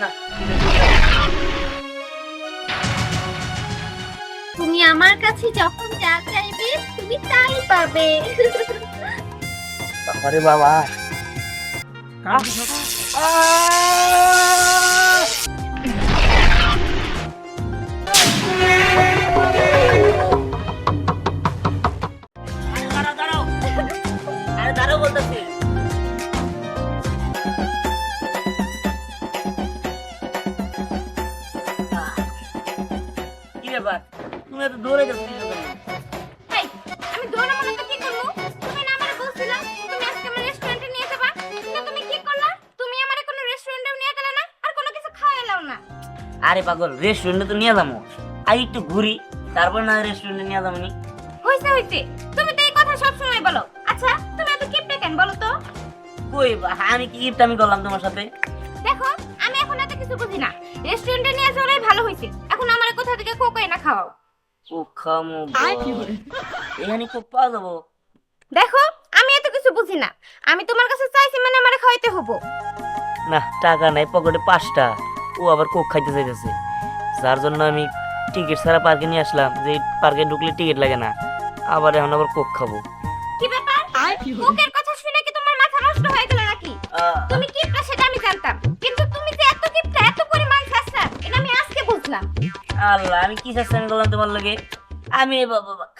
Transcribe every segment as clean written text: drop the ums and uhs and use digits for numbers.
না তুমি আমার কাছে যখন যা চাইবে তুমি তাই পাবে। আরে বাবা দাঁড়াও আরে দাঁড়াও বলতেছি কি ব্যাপার তুমি এত দৌড়ে যাচ্ছ এই, আমি দৌড়াবো না তো কি করব? তুমি না আমারে বলছিলা তুমি আজকে আমার রেস্টুরেন্টে নিয়ে যাবা, কিন্তু তুমি কি করলা? তুমি আমারে কোনো রেস্টুরেন্টেও নিয়ে গেলে না, আর কোনো কিছু খাওয়াইলাও না। আরে পাগল রেস্টুরেন্টে তো নিয়ে যাবো আর একটু ঘুরি তারপর না রেস্টুরেন্টে নিয়ে যাবো নি হইছে হইছে, তুমি তো এই কথা সব সময় বলো। আচ্ছা তুমি এত কিপটে কেন বলো তো? কই আমি কি গিফট আমি করলাম তোমার সাথে দেখো আমি এখন এত কিছু বুঝি না, রেস্টুরেন্টে নিয়ে যাওয়াই ভালো হইছে। এখন আমারে কোথা থেকে কোকাই না খাওয়াও। ও খামো এখানে খুব পাওয়া যাবো দেখো আমি এত কিছু বুঝি না, আমি তোমার কাছে চাইছি মানে আমারে খাওয়াইতে হবো। না টাকা নাই পকেটে 5টা ও আবার কোক খাইতে চাইতেছে যার জন্য আমি টিকিট ছাড়া পার্কে নিয়ে আসলাম যে পার্কে ঢুকলে টিকিট লাগে না আবার এখন আবার কোক খাবো কি ব্যাপার? কোকের কথা শুনে কি তোমার মাথা নষ্ট হয়ে গেল নাকি? তুমি কিপটা সেটা আমি জানতাম, কিন্তু তুমি যে এত কিপটা এত পরিমাণ খাচ্ছা এটা আমি আজকে বুঝলাম। আল্লাহ আমি কি চাচ্ছি আমি করলাম তোমার লাগে আমি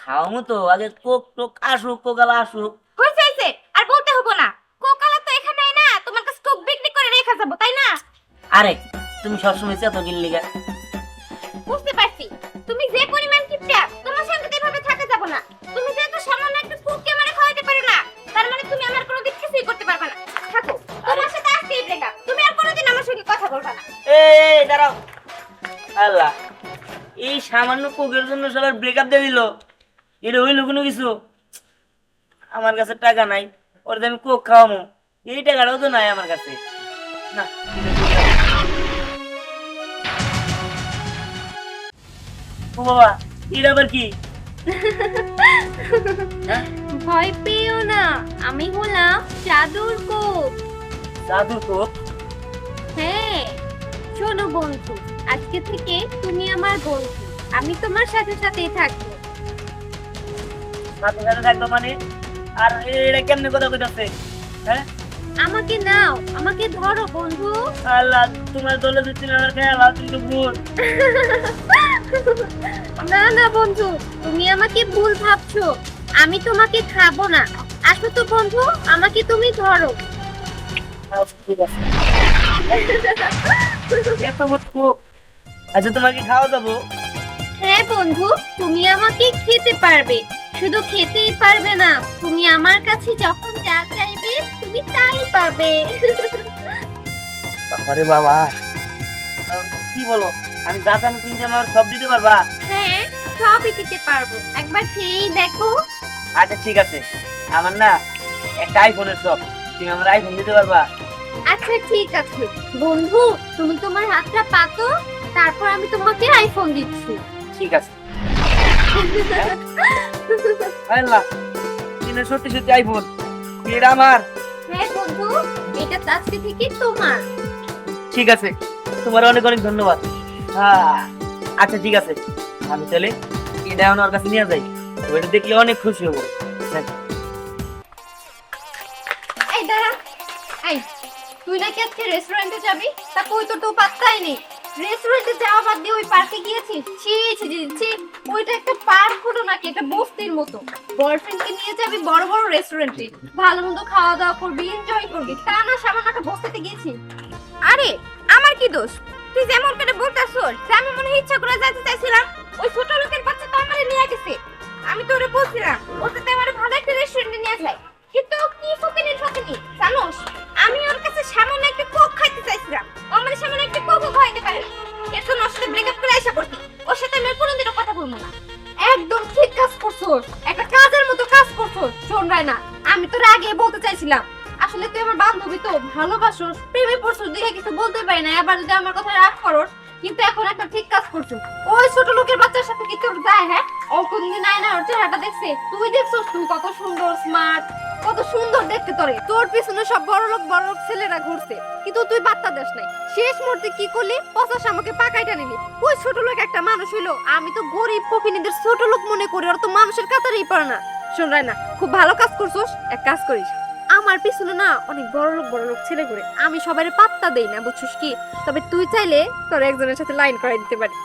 খাওয়ামো তো আগে কোক টোক আসুক কোকালা আসুক হইছে হইছে, আর বলতে হবো না। কোকালা তো এখানেই না, তোমার কাছে কোক বিক্রি করে রেখা যাবো তাই না? আরে তুমি সবসময় চেতো গিল্লি গা বুঝতে পারছি তুমি যে পরিমাণ কিপটা, তোমার সঙ্গে তো এভাবে থাকা যাবো না। তুমি যেহেতু সামান্য একটা কোককে আমারে খাওয়াতে পারো না, তার মানে তুমি আমার কোনোদিন কিছুই করতে পারবে না। থাকো, তোমার সাথে আজকেই ব্রেকআপ। তুমি আর কোনোদিন আমার সঙ্গে কথা বলবে না। এই দাঁড়াও আল্লাহ এই সামান্য কোকের জন্য সবার ব্রেকআপ দিয়ে দিল এটা হইলো কোনো কিছু আমার কাছে টাকা নাই ওর আমি কোক খাওয়ামো এই টাকাটাও তো নাই আমার কাছে না ও বাবা এটা আবার কি ভয় পেও না, আমি হলাম জাদুর কোক। জাদুর কোক হ্যাঁ শোনো বন্ধু, আজকে থেকে তুমি আমার বন্ধু, আমি তোমার সাথে সাথেই থাকবো। সাথে সাথে থাকবো মানে আর এটা কেমনে কথা কইতাছে হ্যাঁ আমাকে নাও, আমাকে ধরো বন্ধু। আল্লাহ তোমার দলে দিচ্ছি না আমার খেয়াল তুমি তো ভুল না না বন্ধু, তুমি আমাকে ভুল ভাবছো, আমি তোমাকে খাবো না। আসো তো বন্ধু, আমাকে তুমি ধরো। ঠিক আছে এত বড় কোক আচ্ছা তোমাকে খাওয়া যাবো হ্যাঁ বন্ধু, তুমি আমাকে খেতে পারবে, শুধু খেতেই পারবে না, তুমি আমার কাছে যখন যা চাইবে তুমি তাই পাবে। আরে বাবা কি বলো আমি যা চান তুমি আমার সব দিতে পারবা হ্যাঁ সবই দিতে পারবো, একবার খেয়েই দেখো। আচ্ছা ঠিক আছে আমার না একটা আইফোনের শখ তুমি আমার আইফোন দিতে পারবা আচ্ছা ঠিক আছে বন্ধু, তুমি তোমার হাতটা পাতো, তারপর আমি তোমাকে আইফোন দিচ্ছি। ঠিক আছে আল্লাহ তুমি সত্যি সত্যি আইফোন এটা আমার হ্যাঁ বন্ধু, এটা আজকে থেকে তোমার। ঠিক আছে তোমার অনেক অনেক ধন্যবাদ হ্যাঁ আচ্ছা ঠিক আছে আমি চলে এটা ওর কাছে নিয়ে যাই ওইটা দেখলে অনেক খুশি হবো এই দাঁড়া, এই তুই নাকি আজকে রেস্টুরেন্টে যাবি, তা কই তো পাত্তাই নেই। রেস্টুরেন্টে যাওয়া বাদ দিয়ে ওই পার্কে গিয়েছিস? ছি ছি ছি ছি, ওইটা একটা পার্ক হলো নাকি, এটা বস্তির মতো। বয়ফ্রেন্ডকে নিয়ে যাবি বড় বড় রেস্টুরেন্টে, ভালো মন্দ খাওয়া দাওয়া করবি, এনজয় করবি, তা না সামান্য একটা বস্তিতে গিয়েছিস। আরে আমার কি দোষ? তুই যেমন করে বলতাছস যে আমি মনে হয় ইচ্ছা করে যেতে চাইছিলাম, ওই ছোট লোকের বাচ্চা তো আমারে নিয়ে গেছে। আমি তোরে বলছিলাম ওর সাথে আমার ভালো একটা রেস্টুরেন্টে নিয়ে যায়, কিন্তু ও কি ফকিনি জানোস? আমি ওর কাছে সামান্য একটা কোক খাইতে চাইছিলাম, ও আমার সামান্য একটা কোকও খাইতে পারে না। এর জন্য ওর সাথে ব্রেকআপ করে আইসা পড়ছি, ওর সাথে আমি আর কোনোদিনও কথা বলবো না। একদম ঠিক কাজ করছস, একটা কাজের মতো কাজ করছস। শোন রায়না, আমি তোর আগে বলতে চাইছিলাম আসলে তুই আমার বান্ধবী তো, ভালোবাসোস, প্রেমে পড়ছস, দেখে কিছু বলতে পারি না, এবার যদি আমার কথা রাগ করস, কিন্তু এখন একটা ঠিক কাজ করছো। ওই ছোট লোকের বাচ্চার সাথে কি তোর যায়? হ্যাঁ ও কোনদিন আয় না, ওর চেহারাটা দেখছে? তুই দেখছস তুই কত সুন্দর স্মার্ট, কত সুন্দর দেখতে তোরে, তোর পিছনে সব বড় লোক ছেলেরা ঘুরছে, কিন্তু তুই বার্তা দেস নাই। শেষ মুহূর্তে কি করলি? পচাশ আমাকে পাকাইটা নিলি। ওই ছোট লোক একটা মানুষ হইলো, আমি তো গরিব ফকিনীদের ছোট লোক মনে করি, আর তো মানুষের কাতারেই পড়ে না। শোন রায়না, খুব ভালো কাজ করছস, এক কাজ করিস, আমার পিছনে না অনেক বড় লোক ছেলে ঘুরে, আমি সবাইরে পাত্তা দেই না, বুঝছিস কি? তবে তুই চাইলে তোর একজনের সাথে লাইন করাই দিতে পারি।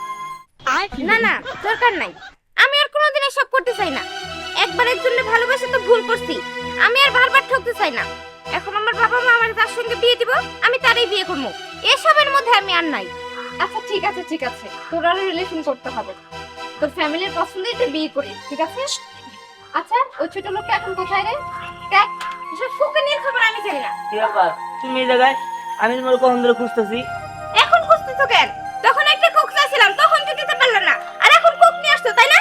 না না, দরকার নাই, আমি আর কোনোদিন এসব করতে চাই না। একবার একজনের ভালোবাসে তো ভুল করছি, আমি আর বারবার ঠকতে চাই না। এখন আমার বাবা মা আমার যার সঙ্গে বিয়ে দিব, আমি তারই বিয়ে করবো, এসবের মধ্যে আমি আর নাই। আচ্ছা ঠিক আছে ঠিক আছে, তোর আর রিলেশন করতে হবে, তোর ফ্যামিলির পছন্দেই তুই বিয়ে করিস, ঠিক আছে? আচ্ছা ওই ছোট লোকটা এখন কোথায় রে? দেখ, এসব ফুকনির খবর আমি জানি না। কি ব্যাপার তুমি এই জায়গায়? আমি তোমার কখন ধরে খুঁজতেছি। এখন খুঁজতেছো কেন? তখন একটা কোক চাইছিলাম, তখন তো দিতে পারলে না, আর এখন কোক নিয়ে আসছো, তাই না?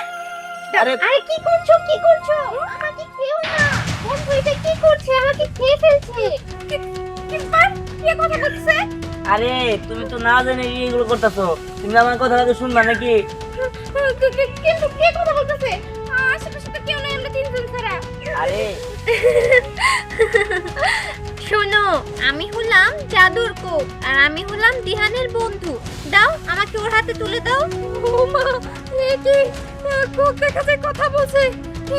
আরে আরে কি করছো কি করছো? আমাকে খেও না বন্ধু, এটা কি করছে? আমাকে খেয়ে ফেলছে। কি কথা বলছে? আরে তুমি তো না জানি এগুলো করতেছো, তুমি আমার কথা হয়তো শুনবা নাকি? কিন্তু কে কথা বলতেছে? আশেপাশে তো কেউ নাই, আমরা তিনজন ছাড়া। আরে শোনো, আমি হলাম জাদুর কোক, আর আমি হলাম দিহানের বন্ধু। দাও আমাকে ওর হাতে তুলে দাও। ও মা, এ কি? কোক দেখাতে কথা বলছে,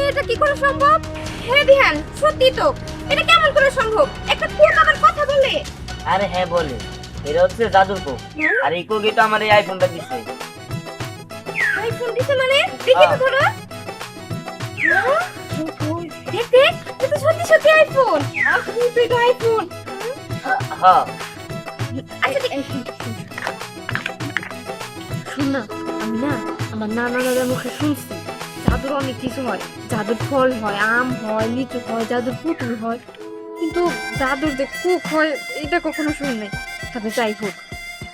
এটা কি করে সম্ভব? হে দিহান, সত্যি তো, এটা কেমন করে সম্ভব? একটা কোক আবার কথা বলে? আরে হ্যাঁ বলে, এটা হচ্ছে জাদুর কোক। আর এই কোক এটা আমার এই আইফোনটা দিচ্ছে। আইফোন দিছে মানে? দেখি তো ধরো। দেখ দেখ, এটা সত্যি সত্যি আইফোন। আসলে তো এটা আইফোন। হ্যাঁ আচ্ছা শোন না, আমি না আমার নানা দাদার মুখে শুনছি জাদুর অনেক কিছু হয়, জাদুর ফল হয়, আম হয়, লিচু হয়, জাদুর পুতুল হয়, কিন্তু জাদুর যে কুক হয় এটা কখনো শুনি নাই। তবে যাই হোক,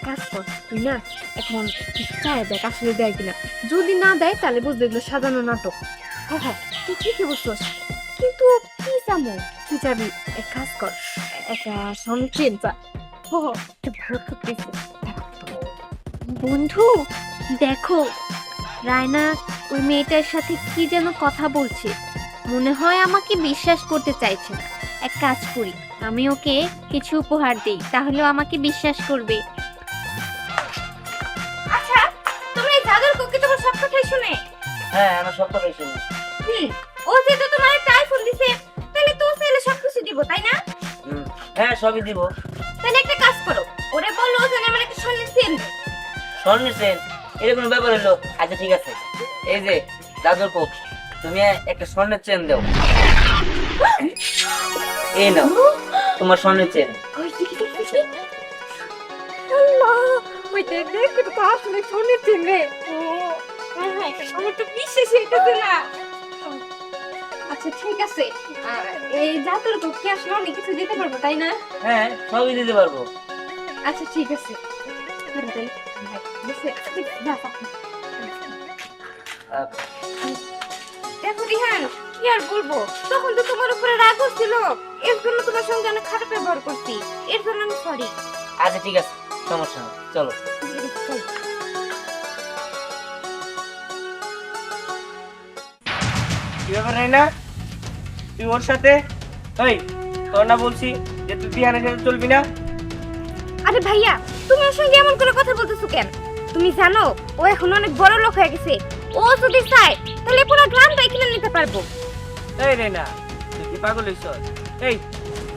কাজ কর তুই না, এখন কিছু চাই দেখ আসলে দেয় কিনা। যদি না দেয় তাহলে বুঝবে এগুলো সাজানো নাটক। হ্যাঁ হ্যাঁ, তুই ঠিকই বুঝছস, কিন্তু কি চামো? তুই যাবি, এক কাজ কর, একটা সনচেন চা। ও ভালো করতেছে বন্ধু, দেখো রায়না ওই মেয়েটার সাথে কি যেন কথা বলছে, মনে হয় আমাকে বিশ্বাস করতে চাইছে না। এক কাজ করি, আমি ওকে কিছু উপহার দেই, তাহলে আমাকে বিশ্বাস করবে। আচ্ছা তোমরা এই জাদুর কোকি তোমার সব কথাই শুনে? হ্যাঁ আমার সব কথাই শুনি। ও যেহেতু তোমার একটা আইফোন দিছে, তাহলে তো চাইলে সবকিছু দিব, তাই না? হ্যাঁ সবই দিব। তাহলে একটা কাজ করো, ওরে বলো যে আমার একটা স্বর্ণের চেন। স্বর্ণের চেন? এটা কোনো ব্যাপার হলো? আচ্ছা ঠিক আছে, এই যে জাদুর কোক, তুমি একটা স্বর্ণের চেন দাও। এই নাও তোমার স্বর্ণের চেন। আল্লাহ, ওই দেখ দেখ, এটা তো আসলে স্বর্ণের চেন রে। আমার তো বিশ্বাসই হইতেছে না। আচ্ছা ঠিক আছে, এই জাদুর কোক কি আসলে অনেক কিছু দিতে পারবো, তাই না? হ্যাঁ সবই দিতে পারবো। আচ্ছা ঠিক আছে, দেখো রিহান, কি আর বলবো, তখন তো তোমার উপরে রাগ হচ্ছিল, এর জন্য তোমার সঙ্গে অনেক খারাপ ব্যবহার করছি, এর জন্য আমি সরি। আচ্ছা ঠিক আছে, সমস্যা নেই, চলো। কি ব্যাপার না, তুই ওর সাথে? এই তোর না বলছি যে তুই বিহানের সাথে চলবি না? আরে ভাইয়া, তুমি ওর সঙ্গে এমন করে কথা বলতেছো কেন? তুমি জানো ও এখন অনেক বড় লোক হয়ে গেছে, ও যদি চায় তাহলে পুরো গ্রামটাই কিনে নিতে পারবো। এই রে না, তুই কি পাগল হইছ? এই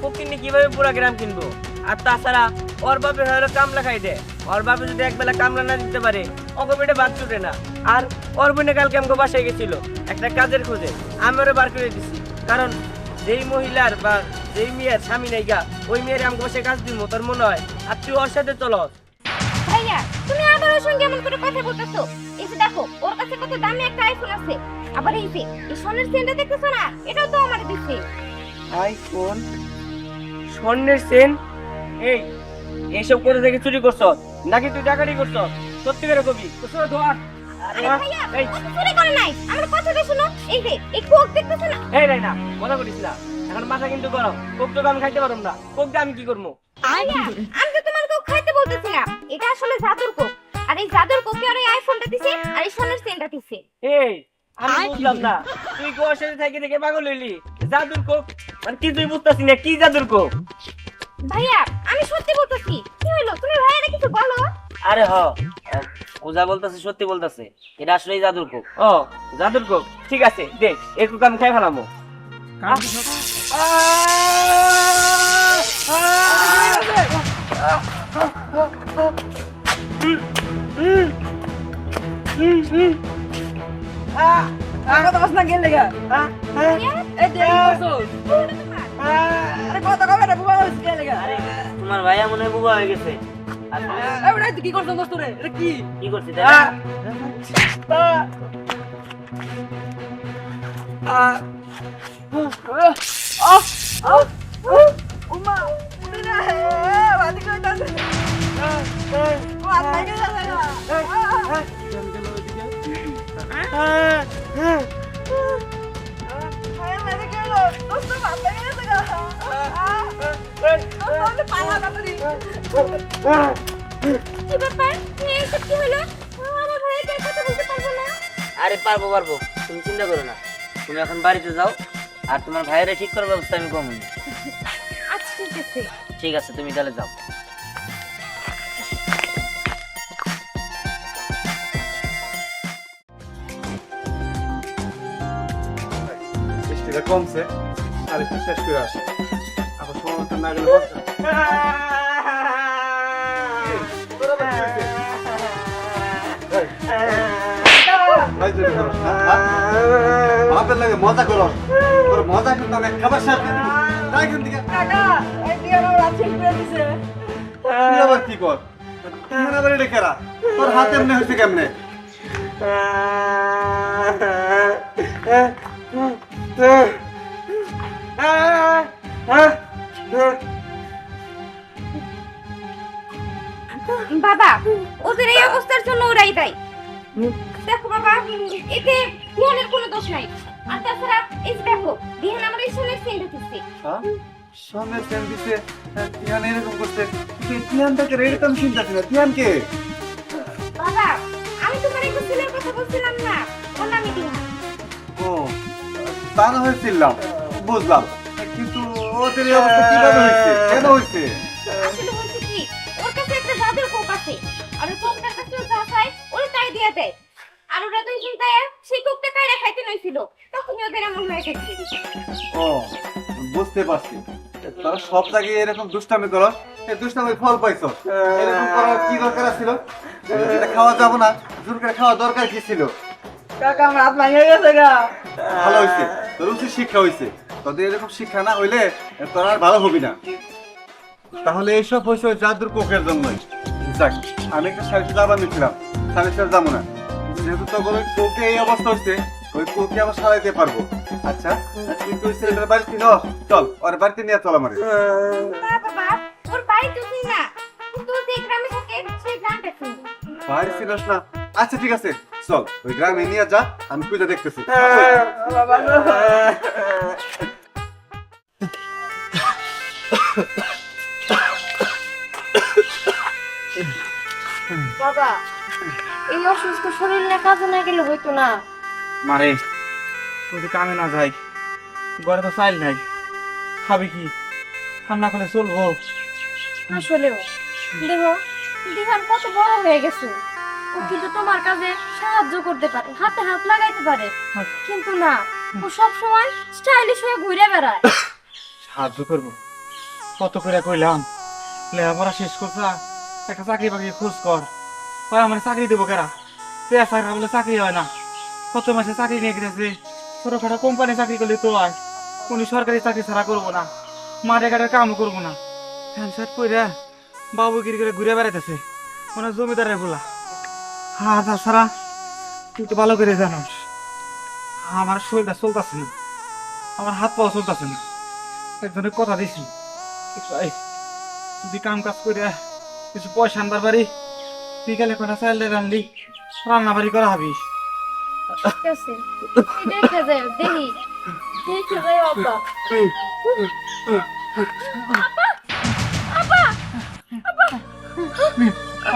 ফকিন্নি কিভাবে পুরা গ্রাম কিনবো? আর তাছাড়া ওর বাপে হলো কামলা খাই দে, ওর বাপে যদি একবেলা কামলা না দিতে পারে ওকে পেটে ভাত জুটে না। আর ওর বোনে কালকে আমাকে বাসায় গেছিল একটা কাজের খোঁজে, আমি ওরে বার করে দিছি, কারণ যেই মহিলার বা যেই মেয়ের স্বামী নাই গা, ওই মেয়ের আমাকে বসে কাজ দিব তোর মনে হয়? আর তুই ওর সাথে চলো। ভাইয়া তুমি আবার ওর সঙ্গে এমন করে কথা বলতেছো? এই যে দেখো, ওর কাছে কত দামি একটা আইফোন আছে, আবার এই যে এই সোনার চেনটা দেখতেছো না, এটাও তো আমার দিছে। আইফোন, স্বর্ণের চেন? এই এইসব করে থেকে চুরি করছ নাকি তুই ডাকাতি করছ? সত্যি করে কবি ধর। আরে ভাইয়া, এই ও তো চুরি করে নাই, আমার কথাটা শোনো। এই যে এই কোক দেখতেছো না? এই রে না, মজা করিস না, এখন মাথা কিন্তু গরম। কোক তো আমি খাইতে পারবো না, কোক দিয়ে আমি কি করবো? ভাইয়া, আমি তো তোমার কোক খাইতে বলতেছিলাম, এটা আসলে জাদুর কোক, আর এই জাদুর কোকে আর এই আইফোনটা দিছে, আর এই সোনার চেনটা দিছে। এই আমি বুঝলাম না, তুই কি ওর সাথে থেকে থেকে পাগল হইলি? জাদুর কোক মানে কিছুই বুঝতেছি না কি জাদুর কোক। ভাইয়া আমি সত্যি বলতেছি, কি হলো তুমি ভাইয়া কিছু বলো। আরে হ ও যা বলতেছে সত্যি বলতেছে, এটা আসলে জাদুর কোক। ও জাদুর কোক, ঠিক আছে দেখ এই কোক আমি খাই ফেলামো। কথা বস না গেলে গা এই যে আরে কথা কবে না বুবা হইছে গেলে গা আরে তোমার ভাইয়া মনে হয় বুবা হয়ে গেছে। আসলে এই ওটা তুই কি করছ দোস্ত রে এটা কি কি করছিস দাদা? উমা উড়িনা হে বাদি কইতাছে ও আল্লাহ কে জানে আয় মেরে গেল দোস্ত বাদ গেছে গা দোস্ত পালা কাটরি কি ব্যাপার এই সব কি হলো? আমার ভাইয়া কথা বলতে পারবো না। আরে পারবো পারবো, তুমি চিন্তা করো না। তুমি এখন বাড়িতে যাও, আর তোমার ভাইয়েরা ঠিক করার ব্যবস্থা আমি কমুন। আচ্ছা ঠিক আছে। ঠিক আছে, তুমি তাহলে যাও। বৃষ্টিটা কমছে, আর একটু শেষ করে আসে। আবার সময় মতো না গেলে বলছে। ভাই তুই করস না, বাপের লাগে মজা করস, তোর মজা কিন্তু আমি খাবার শেষ করে দিবি। তাই এখান থেকে কাকা এই দিয়ে আমার রাতে করে দিছে তুই আবার কি কর? তুই আবার এটা কেরা? তোর হাতে এমনি হয়েছে কেমনে? বাবা ওদের এই অবস্থার জন্য ওরাই দায়ী। দেখো বাবা এতে দিহানের কোনো দোষ নাই। আর তাছাড়া এই যে দেখো দিহান আমার এই সোনের সেন্ট দিচ্ছে। সামনে সেন দিছে, তিয়ান এরকম করছে। তিয়ানটাকে রেডি তো আমি চিন্তা করি না, তিয়ানকে? বাবা আমি তোমার একটা ছেলের কথা বলছিলাম না, ওর নামই দিহান। ও তা না হয়েছিলাম, বুঝলাম, কিন্তু ওদের এই অবস্থা কিভাবে হয়েছে, কেন হয়েছে? আসলে হচ্ছে কি ওর কাছে একটা জাদুর কোক আছে, আর ওই কোকটার কাছে ও যা চায় ওরে তাই দিয়ে দেয়। আর ওরা দুই চিন্তায় সেই কোকটা কাইরা খাইতে নইছিল, তখনই ওদের এমন হয়ে গেছে। ও বুঝতে পারছি, তোরা সব জায়গায় এরকম দুষ্টামি করো, এই দুষ্টামির ফল পাইছো। এরকম করার কি দরকার ছিল? এটা খাওয়া যাবো না, জোর করে খাওয়া দরকার কি ছিল? কাকা আমার হাত ভাঙে গেছে গা ভালো হয়েছে, তোর উচিত শিক্ষা হয়েছে। তোদের এরকম শিক্ষা না হইলে তোর আর ভালো হবি না। তাহলে এইসব হয়েছে ওই জাদুর কোকের জন্যই। যাক, আমি একটা সারিতে যাবার নিচ্ছিলাম, সারিতে যাবো না, যেহেতু তোর ওই কোকে এই অবস্থা হচ্ছে, ওই কোকে আবার সারাইতে পারবো। আচ্ছা তুই তুই ছেলেটার বাড়িতে ন, চল ওর বাড়িতে নিয়ে চল আমার। না বাবা ওর বাড়ি তো না, কিন্তু ও যে গ্রামে থাকে সেই গ্রামটা চিনি। বাড়ি ছিলস না? আচ্ছা ঠিক আছে, চল ওই গ্রামে নিয়ে যা, আমি পূজা দেখতেছি। বাবা বাবা এই অসুস্থ শরীর না কাজে না গেলে হইতো না। মারে তুই কামে না যাই, ঘরে তো চাইল নাই, খাবি কি? রান্না করে চলবো? আসলেও দেখো দিহান কত বড় হয়ে গেছে, ও কিন্তু তোমার কাজে সাহায্য করতে পারে, হাতে হাত লাগাইতে পারে, কিন্তু না ও সব সময় স্টাইলিশ হয়ে ঘুরে বেড়ায়। সাহায্য করবো? কত করে কইলাম লেখাপড়া শেষ করছা, একটা চাকরি বাকরি খোঁজ কর। ওই আমার চাকরি দেবো কেরা? পেশা বলে চাকরি হয় না, কত মাসে চাকরি নিয়ে গেছে। ছোটখাটো কোম্পানি চাকরি করলে তো হয়, উনি সরকারি চাকরি ছাড়া করবো না, মাঠে ঘাটের কামও করবো না। প্যান্ট শার্ট পরে বাবু গিরি করে ঘুরে বেড়াইতেছে, ওনার জমিদারের বলা। আর তাছাড়া তুই তো ভালো করে জানোস আমার শরীরটা চলতেছে না, আমার হাত পাও চলতেছে না। একজনের কথা দিছি যদি কাম কাজ করে কিছু পয়সা আনবার পারি, বিকালে কটা চাইল রান্দি রান্না বাড়ি করা হবি। ঠিক আছে দেখে যাও, দেখি দেখে যাও আপা।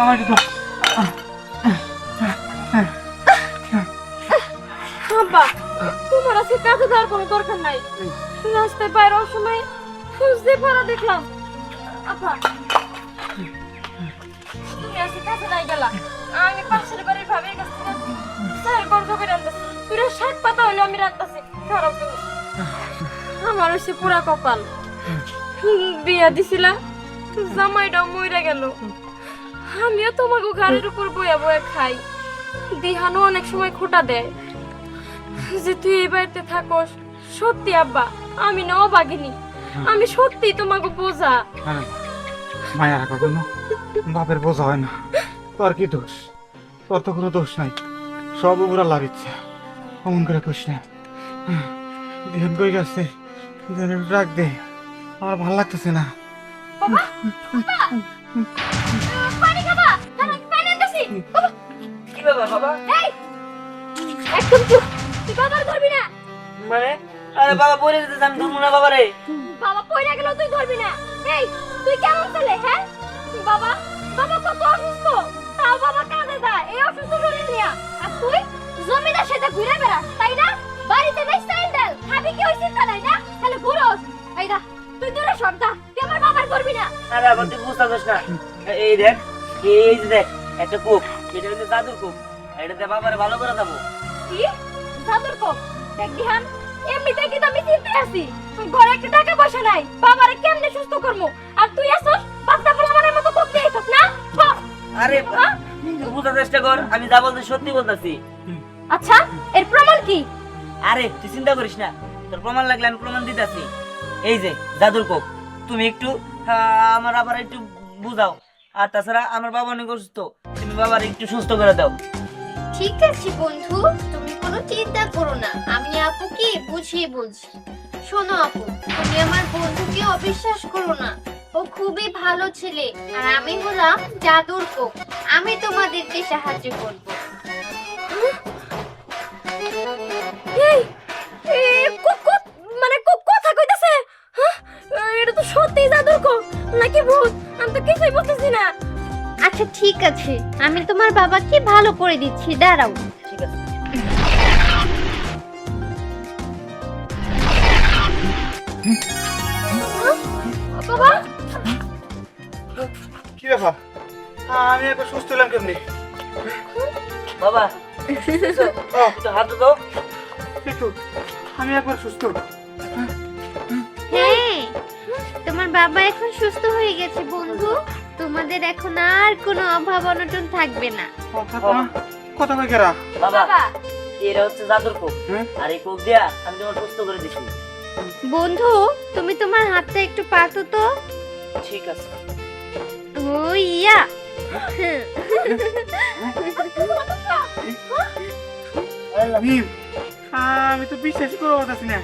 আমার তো আব্বা তোমার আছে আজকে কাজে যাওয়ার কোনো দরকার নাই। রাস্তায় বাইরে অসময়ে খুঁজতে পারা দেখলাম। আপা তুমি আজকে কাজে নাই গেলা, আমি পাশের বাড়ির ভাবির কাছ থেকে চায়ের গন্ধ করে আনতেছি। তুই শাক পাতা হইলে আমি রাখতেছি, খারাপ তুমি। আমার হচ্ছে পুরা কপাল, বিয়া দিছিলা জামাইটাও মইরা গেল। আমিও তোমাকে ঘরের উপর বয়া বয়া খাই। দিহানও অনেক সময় খোটা দেয় যে তুই এই বাড়িতে থাকস। সত্যি আব্বা, আমি না অবাগিনী, আমি সত্যি তোমাকে বোঝা। মায়া রাখা কোনো বাপের বোঝা হয় না। তোর কি দোষ? তোর তো কোনো দোষ নাই, সব ওরা লাগিচ্ছে। অমন করে কইস না। দিহান কই গেছে, দিহানের ডাক দে, আমার ভাল লাগতেছে না। পানি খাবা? দাঁড়া, পানি আনতেছি। বাবা, কি ব্যাপার বাবা? এই একদম চুপ, তুই বাবার ধরবি না। মানে আরে বাবা পড়ে যেতে আমি ধরবো না বাবা রে। বাবা পয়রা গেল, তুই ধরবি না। এই তুই কেমন ছেলে? হ্যাঁ বাবা, বাবা কত অসুস্থ, তাও বাবা কাঁদে যায় এই অসুস্থ শরীর নিয়ে। আর তুই জমিদার সাথে ঘুরে বেড়াস, তাই না? বাড়িতে বেশ স্যান্ডেল খাবি, কি ওই চিন্তা নাই না? তাহলে ঘুরোস। এই দা তুই দূরে সর, দা তুই আমার বাবার ধরবি না। আরে আবার তুই বুঝতে পারছিস না। এই দেখ, এই যে দেখ একটা কোপ, এটা হচ্ছে জাদুর কোপ। এটাতে বাবারে ভালো করে দেবো। কি জাদুর কোপ? দেখ দিহান, এমনিতেই কিন্তু আমি চিন্তে আছি। তুই ঘরে একটা টাকা পয়সা নাই, বাবারে কেমনে সুস্থ করবো? আর তুই আসছ বাচ্চা পোলামানের মতো করতে আইছস না? বাহ! আরে তুই বুঝার চেষ্টা কর, আমি যা বলতে সত্যি বলতেছি। আচ্ছা, এর প্রমাণ কি? আরে তুই চিন্তা করিস না, তোর প্রমাণ লাগলে আমি প্রমাণ দিতেছি। এই যে জাদুর কোপ, তুমি একটু আমার আবার একটু বুঝাও। আর তাছাড়া আমার বাবা অনেক অসুস্থ, তুমি বাবার একটু সুস্থ করে দাও। ঠিক আছে বন্ধু, তুমি কোনো চিন্তা করো না, আমি আপুকে বুঝিয়ে বলছি। শোনো আপু, তুমি আমার বন্ধুকে অবিশ্বাস করো না, ও খুবই ভালো ছেলে। আর আমি হলাম জাদুর কোপ, আমি তোমাদেরকে সাহায্য করব। মানে কথা কইতাছে? এটা তো সত্যি জাদুর কোপ নাকি ভূত? আমি তো কিছুই বুঝতেছি না। আচ্ছা ঠিক আছে, আমি তোমার বাবাকে ভালো করে দিচ্ছি, দাঁড়াও। ঠিক আছে। বাবা, কি ব্যাপার? আমি একবার সুস্থ হলাম কেমনি? বাবা একটু হাত দাও। একটু আমি একবার সুস্থ। হ্যাঁ তোমার বাবা এখন সুস্থ হয়ে গেছে বন্ধু। তোমাদের এখন আর কোনো অভাব অনটন থাকবে না। কত কই কেরা? বাবা এটা হচ্ছে জাদুর কোপ, হ্যাঁ? আর এই কোপ দিয়া আমি তোমার সুস্থ করে দিচ্ছি। বন্ধু, তুমি তোমার হাতটা একটু পাতো তো। ঠিক আছে। ও ইয়া, মিম, আমি তো বিশ্বাস করতে পারতেছি না।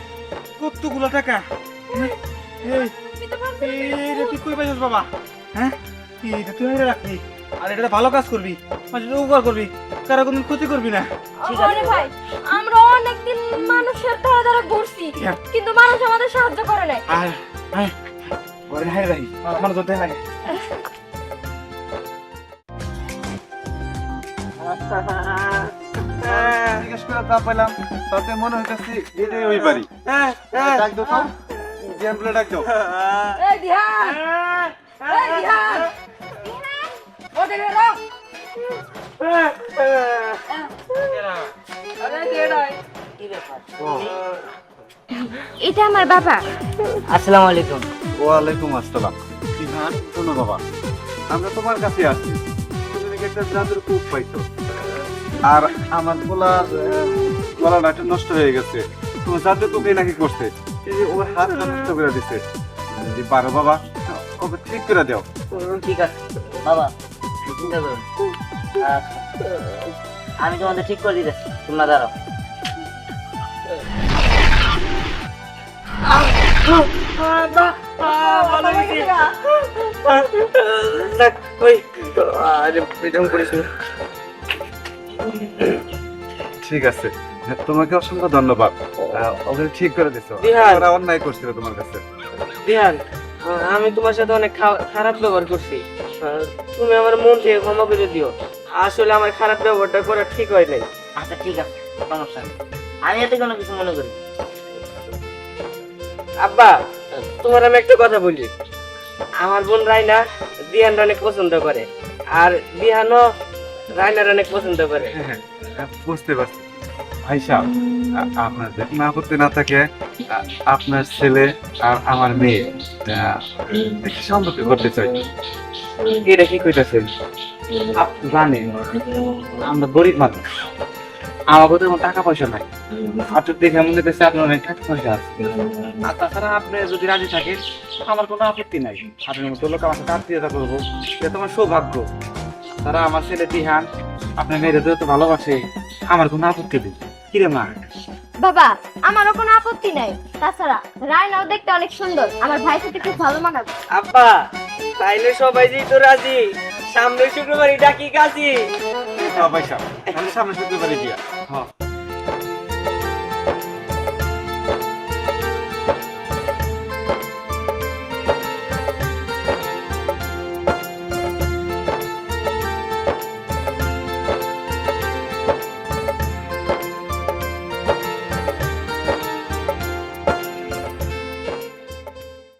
কতগুলো টাকা? এটা তুই কই পাইছিস বাবা? হ্যাঁ, এটা তুই আইরা রাখবি, আর এটা ভালো কাজ করবি, মানুষের উপকার করবি, কারো কোনো ক্ষতি করবি না। ঠিক আছে। আরে ভাই, আমরা অনেকদিন মানুষের দ্বারা দ্বারা ঘুরছি, হ্যাঁ। কিন্তু মানুষ আমাদের সাহায্য করে নাই। আয় আয়, ওরে হাই রাই, মানুষ তো দেখায়। জিজ্ঞেস করে তা পেলাম, তাতে মনে হইতেছে এটাই ওই বাড়ি। ডাক দাও তো, জ্ঞান বলে ডাক দাও। এই দিহান, এই দিহান, ও দেখে রাখ। আরে কে নাই? কি ব্যাপার? এটা আমার বাবা। আসসালামু আলাইকুম। ওয়ালাইকুম আসসালাম। বিহান, শোনো বাবা, আমরা তোমার কাছে আসছি, তুমি নাকি একটা জাদুর কূপ পাইছো, আর আমার পোলার গলাটা একটু নষ্ট হয়ে গেছে। তোমার জাদুর কূপে নাকি করছে, এই যে ওর হাত নষ্ট করে দিছে। যদি পারো বাবা, ওকে ঠিক করে দাও। ঠিক আছে বাবা, চিন্তা করো না। আচ্ছা, আমি তোমাদের ঠিক করে দিতেছি, তোমরা দাঁড়াও। ঠিক আছে, তোমাকে অসংখ্য ধন্যবাদ, ওকে ঠিক করে দিছো। বিহান। ওরা অন্যায় করছিল তোমার কাছে। দিহান, আমি তোমার সাথে অনেক খারাপ ব্যবহার করছি, তুমি আমার মন থেকে ক্ষমা করে দিও। আসলে আমার খারাপ ব্যবহারটা করা ঠিক হয় নাই। আচ্ছা ঠিক আছে, সমস্যা নেই, আমি এতে কোনো কিছু মনে করি। আব্বা, তোমার আমি একটা কথা বলি। আমার বোন রায়না দিহান অনেক পছন্দ করে, আর দিহানও রায়নার অনেক পছন্দ করে। বুঝতে পারছি ভাই সাহেব, আপনার যদি কোনো আপত্তি না থাকে আপনার ছেলে আর আমার মেয়ে একটু সম্পর্ক করতে চাই। এটা কি কইতাছেন? আপনি জানেন আমরা গরিব মানুষ, আমাকে তো তেমন টাকা পয়সা নাই। আপনি দেখে মনে হচ্ছে আপনার অনেক টাকা পয়সা আছে। আর তাছাড়া আপনি যদি রাজি থাকেন আমার কোনো আপত্তি নাই। আপনার মতো লোক আমার সাথে আত্মীয়তা করবো, এটা তোমার সৌভাগ্য। তারা আমার ছেলে দিহান আপনার মেয়েদের তো ভালোবাসে, আমার কোনো আপত্তি নেই। কিরে মা? বাবা আমারও কোনো আপত্তি নাই, তাছাড়া রায়নাও দেখতে অনেক সুন্দর, আমার ভাইয়ের সাথে খুব ভালো মানাবে। আব্বা, তাইলে সবাই যেহেতু রাজি, সামনের শুক্রবারই ডাকি কাজী। ভাই সাহেব, সামনে শুক্রবারে দিয়া।